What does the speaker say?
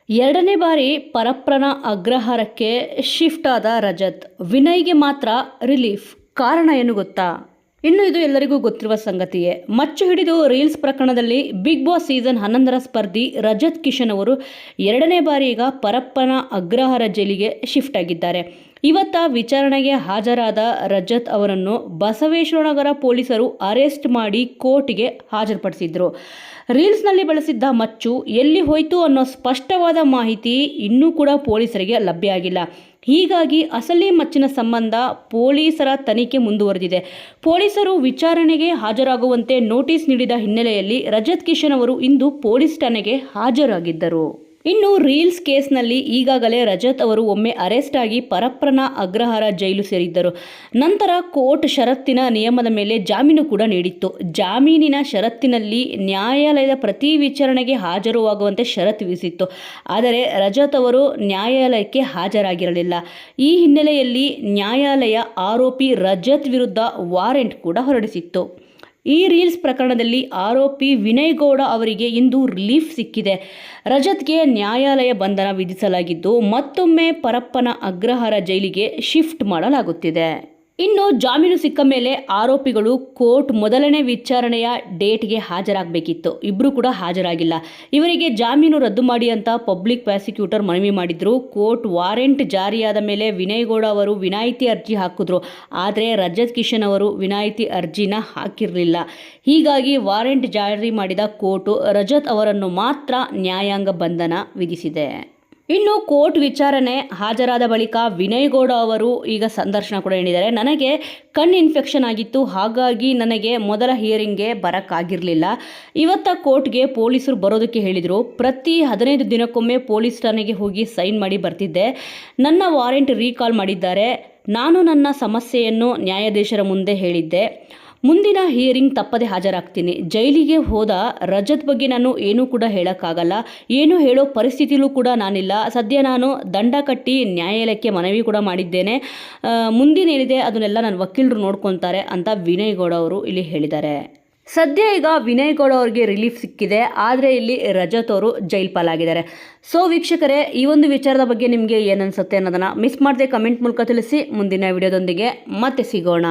ಎರಡನೇ ಬಾರಿ ಪರಪ್ಪನ ಅಗ್ರಹಾರಕ್ಕೆ ಶಿಫ್ಟ್ ಆದ ರಜತ್. ವಿನಯ್ಗೆ ಮಾತ್ರ ರಿಲೀಫ್. ಕಾರಣ ಏನು ಗೊತ್ತಾ? ಇನ್ನು ಇದು ಎಲ್ಲರಿಗೂ ಗೊತ್ತಿರುವ ಸಂಗತಿಯೇ. ಮಚ್ಚು ಹಿಡಿದು ರೀಲ್ಸ್ ಪ್ರಕರಣದಲ್ಲಿ ಬಿಗ್ ಬಾಸ್ ಸೀಸನ್ 11ರ ಸ್ಪರ್ಧಿ ರಜತ್ ಕಿಶನ್ ಅವರು ಎರಡನೇ ಬಾರಿ ಈಗ ಪರಪ್ಪನ ಅಗ್ರಹಾರ ಜೈಲಿಗೆ ಶಿಫ್ಟ್ ಆಗಿದ್ದಾರೆ. ಇವತ್ತ ವಿಚಾರಣೆಗೆ ಹಾಜರಾದ ರಜತ್ ಅವರನ್ನು ಬಸವೇಶ್ವರನಗರ ಪೊಲೀಸರು ಅರೆಸ್ಟ್ ಮಾಡಿ ಕೋರ್ಟ್ಗೆ ಹಾಜರುಪಡಿಸಿದ್ರು. ರೀಲ್ಸ್ನಲ್ಲಿ ಬಳಸಿದ್ದ ಮಚ್ಚು ಎಲ್ಲಿ ಹೋಯಿತು ಅನ್ನೋ ಸ್ಪಷ್ಟವಾದ ಮಾಹಿತಿ ಇನ್ನೂ ಕೂಡ ಪೊಲೀಸರಿಗೆ ಲಭ್ಯ ಆಗಿಲ್ಲ. ಹೀಗಾಗಿ ಅಸಲಿ ಮಚ್ಚಿನ ಸಂಬಂಧ ಪೊಲೀಸರ ತನಿಖೆ ಮುಂದುವರೆದಿದೆ. ಪೊಲೀಸರು ವಿಚಾರಣೆಗೆ ಹಾಜರಾಗುವಂತೆ ನೋಟಿಸ್ ನೀಡಿದ ಹಿನ್ನೆಲೆಯಲ್ಲಿ ರಜತ್ ಕಿಶನ್ ಅವರು ಇಂದು ಪೊಲೀಸ್ ಠಾಣೆಗೆ ಹಾಜರಾಗಿದ್ದರು. ಇನ್ನು ರೀಲ್ಸ್ ಕೇಸ್ನಲ್ಲಿ ಈಗಾಗಲೇ ರಜತ್ ಅವರು ಒಮ್ಮೆ ಅರೆಸ್ಟ್ ಆಗಿ ಪರಪ್ಪನ ಅಗ್ರಹಾರ ಜೈಲು ಸೇರಿದ್ದರು. ನಂತರ ಕೋರ್ಟ್ ಷರತ್ತಿನ ನಿಯಮದ ಮೇಲೆ ಜಾಮೀನು ಕೂಡ ನೀಡಿತ್ತು. ಜಾಮೀನಿನ ಷರತ್ತಿನಲ್ಲಿ ನ್ಯಾಯಾಲಯದ ಪ್ರತಿ ವಿಚಾರಣೆಗೆ ಹಾಜರುವಾಗುವಂತೆ ಷರತ್ತು ವಿಧಿಸಿತ್ತು. ಆದರೆ ರಜತ್ ಅವರು ನ್ಯಾಯಾಲಯಕ್ಕೆ ಹಾಜರಾಗಿರಲಿಲ್ಲ. ಈ ಹಿನ್ನೆಲೆಯಲ್ಲಿ ನ್ಯಾಯಾಲಯ ಆರೋಪಿ ರಜತ್ ವಿರುದ್ಧ ವಾರೆಂಟ್ ಕೂಡ ಹೊರಡಿಸಿತ್ತು. ಈ ರೀಲ್ಸ್ ಪ್ರಕರಣದಲ್ಲಿ ಆರೋಪಿ ವಿನಯ್ ಗೌಡ ಅವರಿಗೆ ಇಂದು ರಿಲೀಫ್ ಸಿಕ್ಕಿದೆ. ರಜತ್ಗೆ ನ್ಯಾಯಾಲಯ ಬಂಧನ ವಿಧಿಸಲಾಗಿದ್ದು ಮತ್ತೊಮ್ಮೆ ಪರಪ್ಪನ ಅಗ್ರಹಾರ ಜೈಲಿಗೆ ಶಿಫ್ಟ್ ಮಾಡಲಾಗುತ್ತಿದೆ. ಇನ್ನು ಜಾಮೀನು ಸಿಕ್ಕ ಮೇಲೆ ಆರೋಪಿಗಳು ಕೋರ್ಟ್ ಮೊದಲನೇ ವಿಚಾರಣೆಯ ಡೇಟ್ಗೆ ಹಾಜರಾಗಬೇಕಿತ್ತು. ಇಬ್ಬರು ಕೂಡ ಹಾಜರಾಗಿಲ್ಲ. ಇವರಿಗೆ ಜಾಮೀನು ರದ್ದು ಮಾಡಿ ಅಂತ ಪಬ್ಲಿಕ್ ಪ್ರಾಸಿಕ್ಯೂಟರ್ ಮನವಿ ಮಾಡಿದ್ರು. ಕೋರ್ಟ್ ವಾರೆಂಟ್ ಜಾರಿಯಾದ ಮೇಲೆ ವಿನಯ್ ಗೌಡ ಅವರು ವಿನಾಯಿತಿ ಅರ್ಜಿ ಹಾಕಿದ್ರು. ಆದರೆ ರಜತ್ ಕಿಶನ್ ಅವರು ವಿನಾಯಿತಿ ಅರ್ಜಿನ ಹಾಕಿರಲಿಲ್ಲ. ಹೀಗಾಗಿ ವಾರೆಂಟ್ ಜಾರಿ ಮಾಡಿದ ಕೋರ್ಟ್ ರಜತ್ ಅವರನ್ನು ಮಾತ್ರ ನ್ಯಾಯಾಂಗ ಬಂಧನ ವಿಧಿಸಿದೆ. ಇನ್ನು ಕೋರ್ಟ್ ವಿಚಾರಣೆ ಹಾಜರಾದ ಬಳಿಕ ವಿನಯ್ ಗೌಡ ಅವರು ಈಗ ಸಂದರ್ಶನ ಕೂಡ ನೀಡಿದ್ದಾರೆ. ನನಗೆ ಕಣ್ಣು ಇನ್ಫೆಕ್ಷನ್ ಆಗಿತ್ತು, ಹಾಗಾಗಿ ನನಗೆ ಮೊದಲ ಹಿಯರಿಂಗ್ಗೆ ಬರೋಕ್ಕಾಗಿರಲಿಲ್ಲ. ಇವತ್ತ ಕೋರ್ಟ್ಗೆ ಪೊಲೀಸರು ಬರೋದಕ್ಕೆ ಹೇಳಿದರು. ಪ್ರತಿ 15 ದಿನಕ್ಕೊಮ್ಮೆ ಪೊಲೀಸ್ ಠಾಣೆಗೆ ಹೋಗಿ ಸೈನ್ ಮಾಡಿ ಬರ್ತಿದ್ದೆ. ನನ್ನ ವಾರೆಂಟ್ ರೀಕಾಲ್ ಮಾಡಿದ್ದಾರೆ. ನಾನು ನನ್ನ ಸಮಸ್ಯೆಯನ್ನು ನ್ಯಾಯಾಧೀಶರ ಮುಂದೆ ಹೇಳಿದ್ದೆ. ಮುಂದಿನ ಹಿಯರಿಂಗ್ ತಪ್ಪದೆ ಹಾಜರಾಗ್ತೀನಿ. ಜೈಲಿಗೆ ಹೋದ ರಜತ್ ಬಗ್ಗೆ ನಾನು ಏನೂ ಕೂಡ ಹೇಳೋಕ್ಕಾಗಲ್ಲ. ಏನು ಹೇಳೋ ಪರಿಸ್ಥಿತಿಲೂ ಕೂಡ ನಾನಿಲ್ಲ. ಸದ್ಯ ನಾನು ದಂಡ ಕಟ್ಟಿ ನ್ಯಾಯಾಲಯಕ್ಕೆ ಮನವಿ ಕೂಡ ಮಾಡಿದ್ದೇನೆ. ಮುಂದಿನೇನಿದೆ ಅದನ್ನೆಲ್ಲ ನನ್ನ ವಕೀಲರು ನೋಡ್ಕೊತಾರೆ ಅಂತ ವಿನಯ್ ಗೌಡ ಅವರು ಇಲ್ಲಿ ಹೇಳಿದ್ದಾರೆ. ಸದ್ಯ ಈಗ ವಿನಯ್ ಗೌಡ ಅವರಿಗೆ ರಿಲೀಫ್ ಸಿಕ್ಕಿದೆ. ಆದರೆ ಇಲ್ಲಿ ರಜತ್ ಅವರು ಜೈಲ್ ಪಾಲಾಗಿದ್ದಾರೆ. ಸೊ ವೀಕ್ಷಕರೇ, ಈ ಒಂದು ವಿಚಾರದ ಬಗ್ಗೆ ನಿಮಗೆ ಏನನ್ಸುತ್ತೆ ಅನ್ನೋದನ್ನು ಮಿಸ್ ಮಾಡದೆ ಕಮೆಂಟ್ ಮೂಲಕ ತಿಳಿಸಿ. ಮುಂದಿನ ವಿಡಿಯೋದೊಂದಿಗೆ ಮತ್ತೆ ಸಿಗೋಣ.